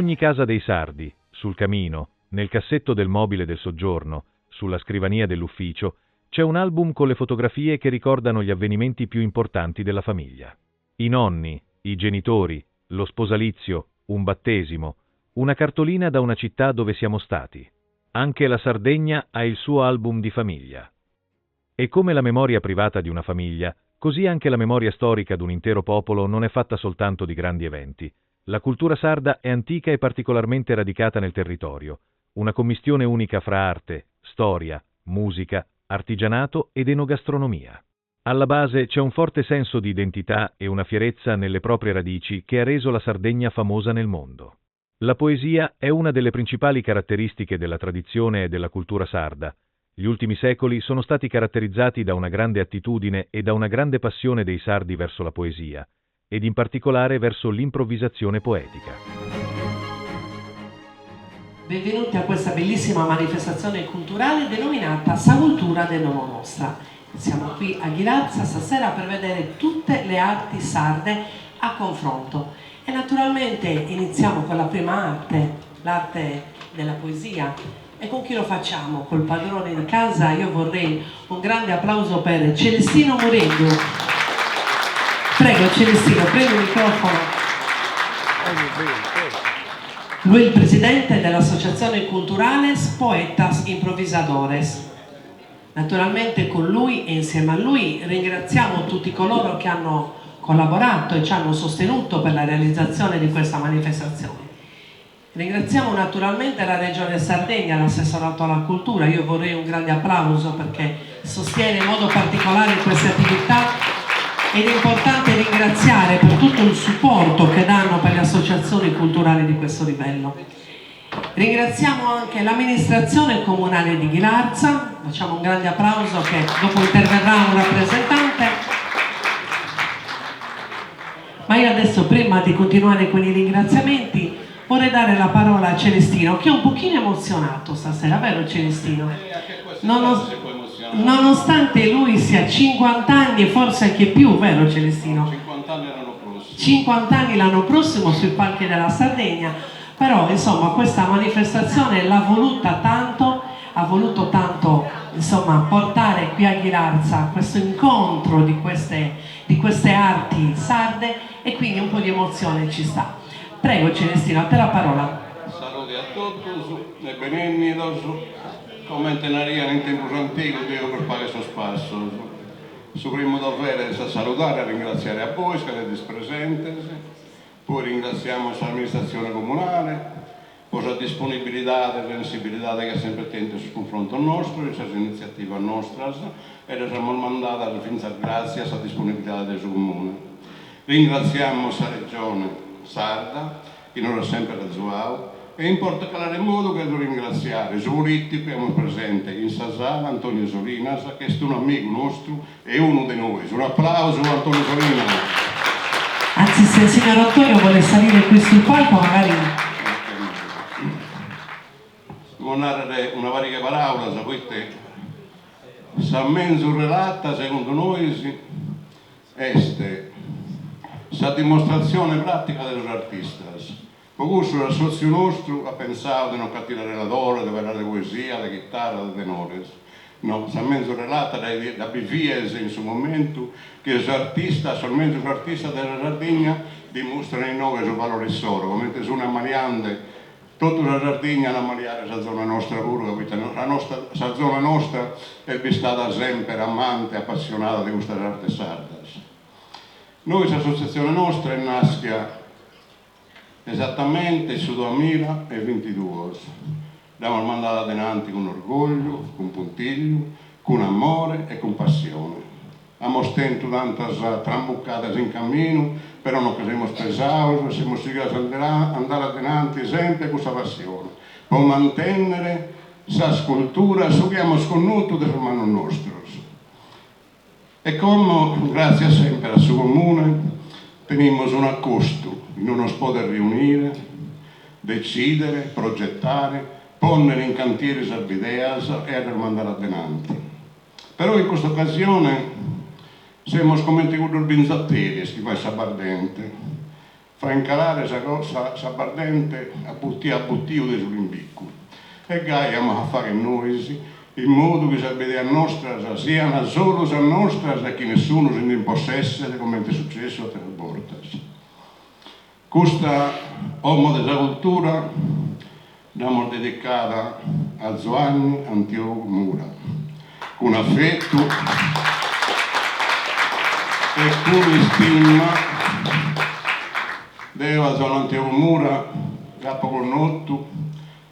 ogni casa dei sardi, sul camino, nel cassetto del mobile del soggiorno, sulla scrivania dell'ufficio, c'è un album con le fotografie che ricordano gli avvenimenti più importanti della famiglia. I nonni, i genitori, lo sposalizio, un battesimo, una cartolina da una città dove siamo stati. Anche la Sardegna ha il suo album di famiglia. E come la memoria privata di una famiglia, così anche la memoria storica di un intero popolo non è fatta soltanto di grandi eventi. La cultura sarda è antica e particolarmente radicata nel territorio, una commistione unica fra arte, storia, musica, artigianato ed enogastronomia. Alla base c'è un forte senso di identità e una fierezza nelle proprie radici che ha reso la Sardegna famosa nel mondo. La poesia è una delle principali caratteristiche della tradizione e della cultura sarda. Gli ultimi secoli sono stati caratterizzati da una grande attitudine e da una grande passione dei sardi verso la poesia, ed in particolare verso l'improvvisazione poetica. Benvenuti a questa bellissima manifestazione culturale denominata Savoltura de Nomo Nostra. Siamo qui a Ghilarza stasera per vedere tutte le arti sarde a confronto. E naturalmente iniziamo con la prima arte, l'arte della poesia. E con chi lo facciamo? Col padrone di casa. Io vorrei un grande applauso per Celestino Muregno. Prego Celestino, prendi il microfono. Lui è il presidente dell'associazione Culturales Poetas Improvisadores. Naturalmente con lui e insieme a lui ringraziamo tutti coloro che hanno collaborato e ci hanno sostenuto per la realizzazione di questa manifestazione. Ringraziamo naturalmente la Regione Sardegna, l'assessorato alla cultura. Io vorrei un grande applauso perché sostiene in modo particolare queste attività. Ed è importante ringraziare per tutto il supporto che danno per le associazioni culturali di questo livello. Ringraziamo anche l'amministrazione comunale di Ghilarza, facciamo un grande applauso che dopo interverrà un rappresentante. Ma io adesso, prima di continuare con i ringraziamenti, vorrei dare la parola a Celestino, che è un pochino emozionato stasera, vero Celestino? Nonostante lui sia 50 anni e forse anche più, vero Celestino? 50 anni l'anno prossimo. 50 anni l'anno prossimo sui palchi della Sardegna, però insomma questa manifestazione l'ha voluta tanto, ha voluto tanto insomma portare qui a Ghilarza questo incontro di queste arti sarde e quindi un po' di emozione ci sta. Prego Celestino, a te la parola. Saluti a tutti e benvenuti. Commentaria in tempo antico, Dio per fare questo spazio. Su primo dovere è salutare e ringraziare a voi che siete presenti, poi ringraziamo l'amministrazione comunale per la disponibilità e sensibilità che è sempre attenta sul confronto nostro, questa iniziativa nostra e le siamo mandate grazie alla disponibilità del suo comune. Ringraziamo la regione sarda che non è sempre raggiunto. E in particolare modo che devo ringraziare i politici che abbiamo presente in Sasala, Antonio Solinas, che è un amico nostro e uno di noi. Un applauso a Antonio Solinas. Anzi, se il signor Antonio vuole salire qui sul palco, magari... Monare una varia parola, sapete, sa mezzo relata, secondo noi, è la dimostrazione pratica degli artisti. Pocusso il socio nostro ha pensato di non cattivare la dore, di avere la poesia, la chitarra, la tenore. No, sa mezzo relata da Biviese in suo momento che l'artista, solamente l'artista della Sardegna, dimostrano in noi il suo valore storico, mentre sono ammaliante tutta la Sardegna, la maliare la zona nostra pure, la zona nostra è stata sempre amante, appassionata di questa arte sarda. Noi, l'associazione nostra, è nata esattamente su 2022. L'abbiamo mandata avanti con orgoglio, con puntiglio, con amore e con passione. Abbiamo stento tantas trambucate in cammino, però non siamo spesati, siamo sicuri di andare avanti sempre con questa passione, per mantenere questa scultura su che abbiamo sconosciuto del mano nostro. E come, grazie sempre al suo comune, teniamo un accosto in uno poter riunire, decidere, progettare, porre in cantiere le idee e mandare avanti. Però in questa occasione siamo come i binzattieri, che fa sabardente. fa incalare sa bardente a buttio di sull'imbicco. E gaiamo a fare noi, in modo che sapete a nostra siano solo a nostra che nessuno se ne impossesse come è successo a Tre Portas. Questa uomo della cultura l'abbiamo dedicata a Giovanni Antioco Mura con affetto e con stima. Deva Giovanni Antioco Mura capo conosciuto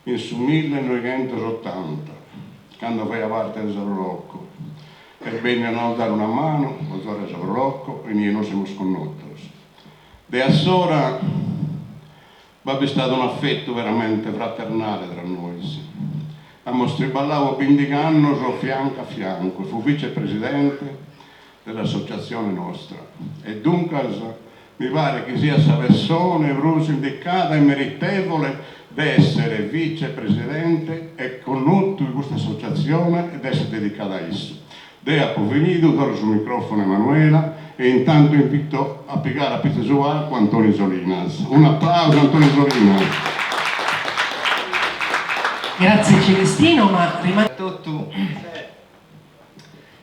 in su 1980 quando faceva parte del Saprolocco e venne a dare una mano a Giovanni Saprolocco e noi non siamo sconnotti. De assora è stato un affetto veramente fraternale tra noi. Abbiamo striballato 20 anni fianco a fianco, fu vicepresidente dell'associazione nostra e dunque mi pare che sia questa persona indicata e meritevole di essere vicepresidente e conosciuto di questa associazione ed essere dedicata a esso. Dea venito, torno sul microfono Emanuela e intanto invito a piegare a pista su acqua Antonio Solinas. Un applauso Antonio Solinas. Grazie Celestino, ma rimane...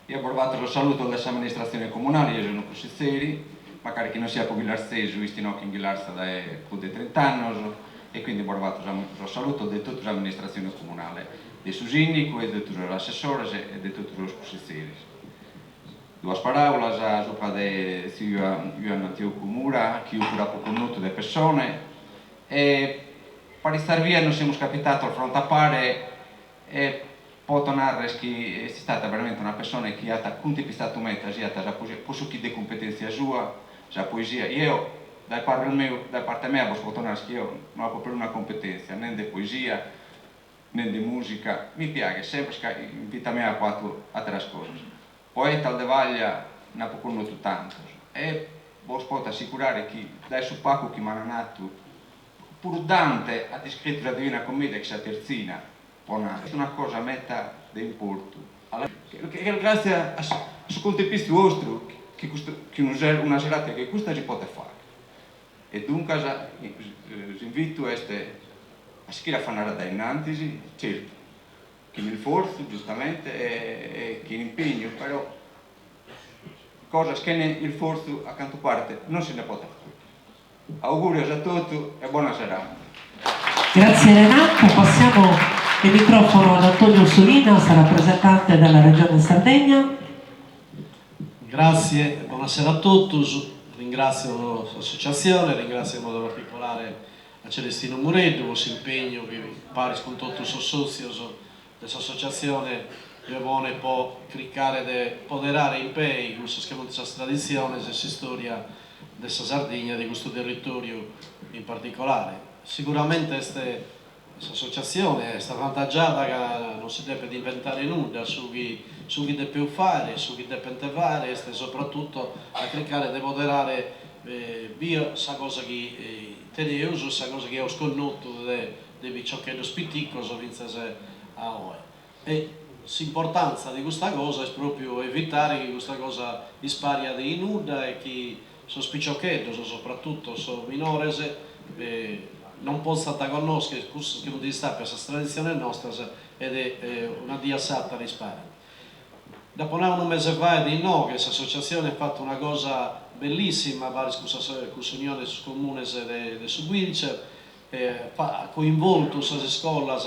Io ho provato lo saluto dell'amministrazione comunale, io sono Cossizzeri, magari che non sia per il stesso, visto che in Ghilarza da più di 30 anni, e quindi ho provato lo saluto di tutta l'amministrazione comunale, dei susindici, di tutti gli assessori e di tutti gli Cossizzeri. Due parole sopra di Giovanni Antioco Mura, che io ho conosciuto le persone, e per stare via non siamo capitati al fronte a pare e posso tornare che è stata veramente una persona che ha contepistato me, posso chi di competenza sua, la poesia. Io, da parte mia, posso tornare che io non ho proprio una competenza, né di poesia, né di musica. Mi piace sempre che in vita mia ho fatto altre cose. Poeta al de Vaglia ne ha conosciuto tanto e posso assicurare che dai su Paco che mi ha nato pur Dante ha descritto la Divina Commedia che è la terzina, è una cosa a metà d'importo. Grazie a su contepisti vostro che una serata che questa si può fare. E dunque vi invito a scrivere a fare da innanzi, certo, che mi forzo giustamente e che impegno, però cosa che il forzo accanto parte non se ne può fare. Auguri a tutti e buona serata. Grazie Renato, passiamo il microfono ad Antonio Solinas, rappresentante della Regione Sardegna. Grazie, buonasera a tutti, ringrazio l'associazione, ringrazio in modo particolare a Celestino Mureddu, il suo impegno che pare con tutti i suoi soci dell'associazione che vuole può cliccare di poderare in pei questa tradizione, questa storia della Sardegna, di questo territorio in particolare. Sicuramente questa associazione è stata avvantaggiata che non si deve inventare nulla su chi deve fare, su chi deve fare, e soprattutto a cliccare di moderare via questa cosa che tenevo, questa cosa che ho sconosciuto di ciò che è lo spitticco, a voi. E l'importanza di questa cosa è proprio evitare che questa cosa sparia di nulla e che sono spicciocchetti, soprattutto sono minori, non possono conoscere questo che non sta per questa tradizione nostra ed è una diassata risparmio. Dopo un mese fa di no, che questa associazione ha fatto una cosa bellissima, con l'unione comune di Suguirce, ha coinvolto le scuole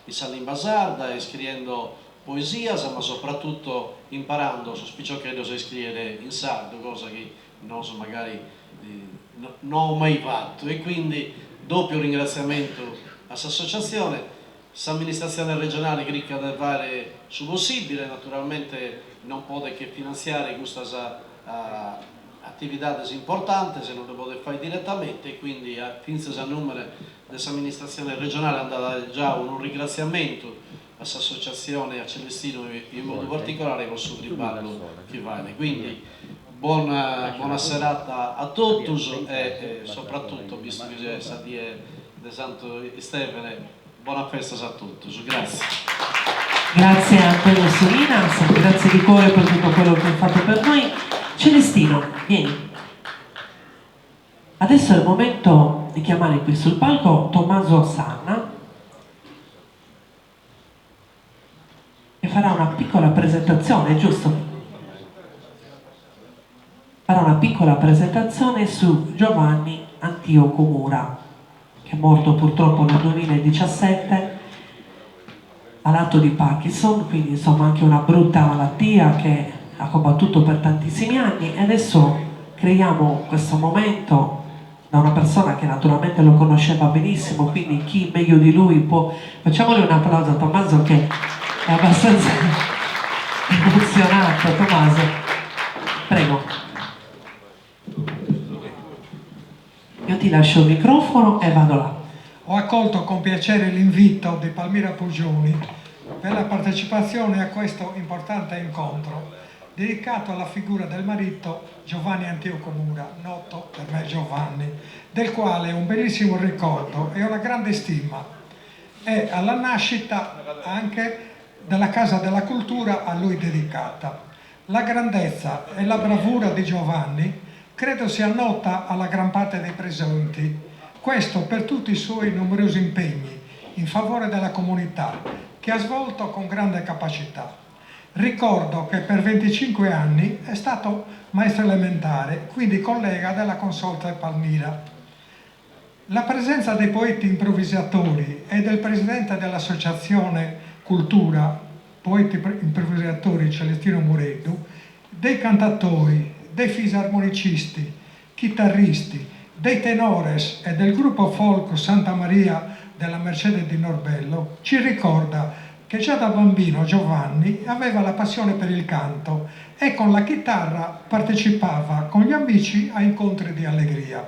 in lingua sarda, scrivendo poesia, ma soprattutto imparando su spicciocchetti a scrivere in sardo, cosa che non so, magari non ho mai fatto. E quindi doppio ringraziamento a questa associazione, l'amministrazione regionale che deve fare su possibile, naturalmente non può che finanziare queste attività importanti se non le può fare direttamente, e quindi finché a numero dell'amministrazione regionale è andato già un ringraziamento a questa associazione, a Celestino in modo particolare con il suo riballo che vale. Quindi buona serata a tutti e soprattutto, visto che è Sadie di Santo Stefano, buona festa a tutti. Grazie. Grazie a Antonio Solinas, grazie di cuore per tutto quello che hai fatto per noi. Celestino, vieni. Adesso è il momento di chiamare qui sul palco Tommaso Sanna, che farà una piccola presentazione, giusto? Farà una piccola presentazione su Giovanni Antioco Mura, che è morto purtroppo nel 2017 malato di Parkinson, quindi insomma anche una brutta malattia che ha combattuto per tantissimi anni, e adesso creiamo questo momento da una persona che naturalmente lo conosceva benissimo, quindi chi meglio di lui può... Facciamole un applauso a Tommaso che è abbastanza emozionato. Tommaso, prego. Io ti lascio il microfono e vado là. Ho accolto con piacere l'invito di Palmira Pugioni per la partecipazione a questo importante incontro dedicato alla figura del marito Giovanni Antioco Mura, noto per me Giovanni, del quale ho un bellissimo ricordo e una grande stima, e alla nascita anche della Casa della Cultura a lui dedicata. La grandezza e la bravura di Giovanni credo sia nota alla gran parte dei presenti. Questo per tutti i suoi numerosi impegni in favore della comunità, che ha svolto con grande capacità. Ricordo che per 25 anni è stato maestro elementare, quindi collega della Consorte Palmira. La presenza dei poeti improvvisatori e del presidente dell'Associazione Cultura, Poeti Improvvisatori Celestino Mureddu, dei cantatori, dei fisarmonicisti, chitarristi, dei tenores e del gruppo folk Santa Maria della Mercede di Norbello ci ricorda che già da bambino Giovanni aveva la passione per il canto e con la chitarra partecipava con gli amici a incontri di allegria.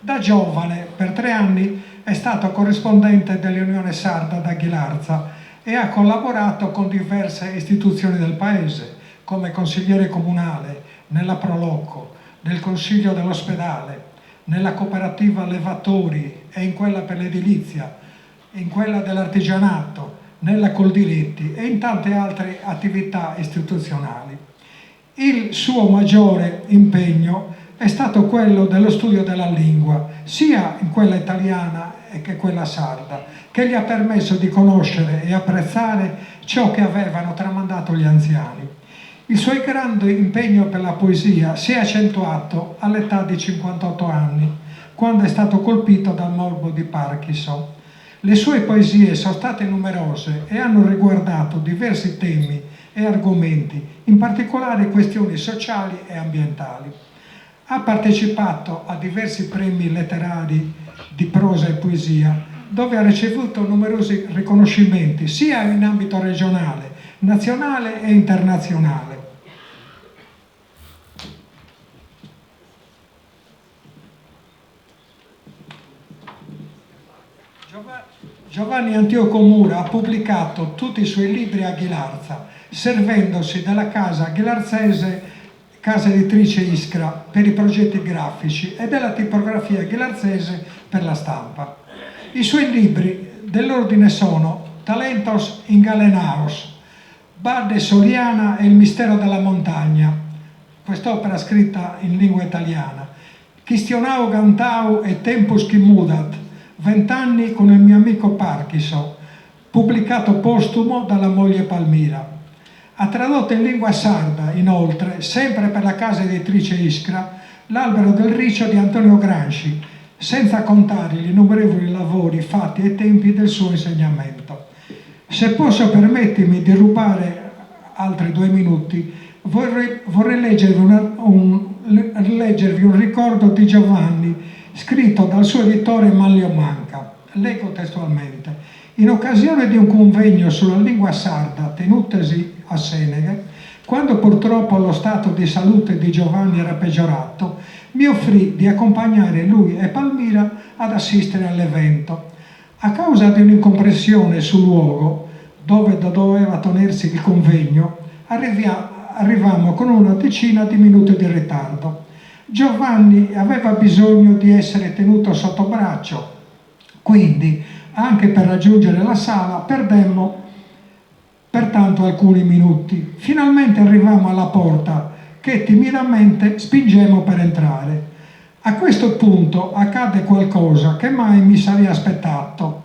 Da giovane, per 3 anni, è stato corrispondente dell'Unione Sarda da Ghilarza e ha collaborato con diverse istituzioni del paese, come consigliere comunale, nella Prolocco, nel Consiglio dell'Ospedale, nella cooperativa Levatori e in quella per l'edilizia, in quella dell'artigianato, nella Coldiretti e in tante altre attività istituzionali. Il suo maggiore impegno è stato quello dello studio della lingua, sia in quella italiana che quella sarda, che gli ha permesso di conoscere e apprezzare ciò che avevano tramandato gli anziani. Il suo grande impegno per la poesia si è accentuato all'età di 58 anni, quando è stato colpito dal morbo di Parkinson. Le sue poesie sono state numerose e hanno riguardato diversi temi e argomenti, in particolare questioni sociali e ambientali. Ha partecipato a diversi premi letterari di prosa e poesia, dove ha ricevuto numerosi riconoscimenti, sia in ambito regionale, nazionale e internazionale. Giovanni Antioco Mura ha pubblicato tutti i suoi libri a Ghilarza, servendosi della casa ghilarzese, casa editrice Iskra, per i progetti grafici e della tipografia ghilarzese per la stampa. I suoi libri dell'ordine sono Talentos ingalenaos, Bade Soliana e il mistero della montagna, quest'opera scritta in lingua italiana, Chistionau Gantau e Tempus chi mudat, 20 anni con il mio amico Parkinson, pubblicato postumo dalla moglie Palmira. Ha tradotto in lingua sarda, inoltre, sempre per la casa editrice Iskra, L'albero del riccio di Antonio Gramsci, senza contare gli innumerevoli lavori fatti ai tempi del suo insegnamento. Se posso permettermi di rubare altri 2 minuti, vorrei leggervi un ricordo di Giovanni, scritto dal suo editore Manlio Manca. Leggo testualmente. In occasione di un convegno sulla lingua sarda tenutesi a Seneghe, quando purtroppo lo stato di salute di Giovanni era peggiorato, mi offrì di accompagnare lui e Palmira ad assistere all'evento. A causa di un'incomprensione sul luogo dove doveva tenersi il convegno, arrivammo con una decina di minuti di ritardo. Giovanni aveva bisogno di essere tenuto sotto braccio, quindi anche per raggiungere la sala perdemmo pertanto alcuni minuti. Finalmente arrivammo alla porta che timidamente spingemmo per entrare. A questo punto accade qualcosa che mai mi sarei aspettato.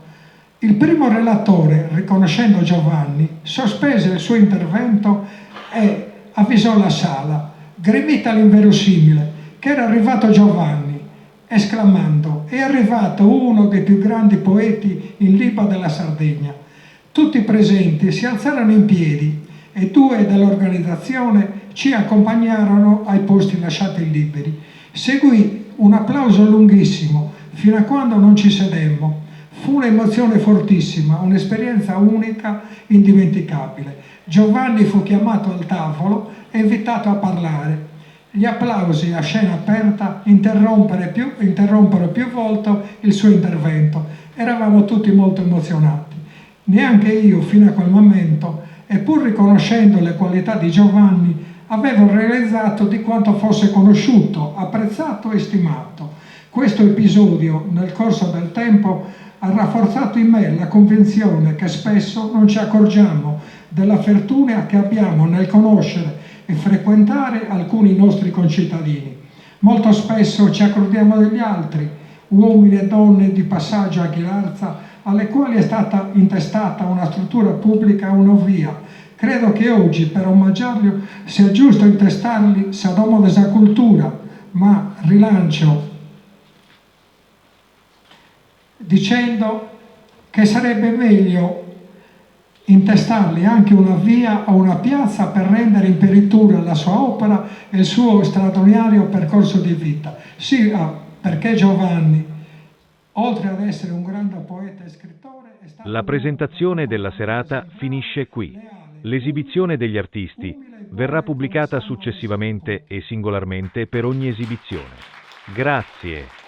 Il primo relatore, riconoscendo Giovanni, sospese il suo intervento e avvisò la sala, gremita all'inverosimile, che era arrivato Giovanni, esclamando: è arrivato uno dei più grandi poeti in lingua della Sardegna. Tutti i presenti si alzarono in piedi e due dell'organizzazione ci accompagnarono ai posti lasciati liberi. Seguì un applauso lunghissimo fino a quando non ci sedemmo. Fu un'emozione fortissima, un'esperienza unica, indimenticabile. Giovanni fu chiamato al tavolo e invitato a parlare. Gli applausi a scena aperta interrompero più volte il suo intervento. Eravamo tutti molto emozionati. Neanche io, fino a quel momento, e pur riconoscendo le qualità di Giovanni, avevo realizzato di quanto fosse conosciuto, apprezzato e stimato. Questo episodio, nel corso del tempo, ha rafforzato in me la convinzione che spesso non ci accorgiamo della fortuna che abbiamo nel conoscere e frequentare alcuni nostri concittadini. Molto spesso ci accordiamo degli altri, uomini e donne di passaggio a Ghilarza, alle quali è stata intestata una struttura pubblica, un'ovvia. Credo che oggi, per omaggiarli, sia giusto intestarli Sadomo della cultura, ma rilancio dicendo che sarebbe meglio intestargli anche una via o una piazza per rendere imperitura la sua opera e il suo straordinario percorso di vita. Sì, perché Giovanni, oltre ad essere un grande poeta e scrittore, è stato... La presentazione della serata finisce qui. L'esibizione degli artisti verrà pubblicata successivamente e singolarmente per ogni esibizione. Grazie.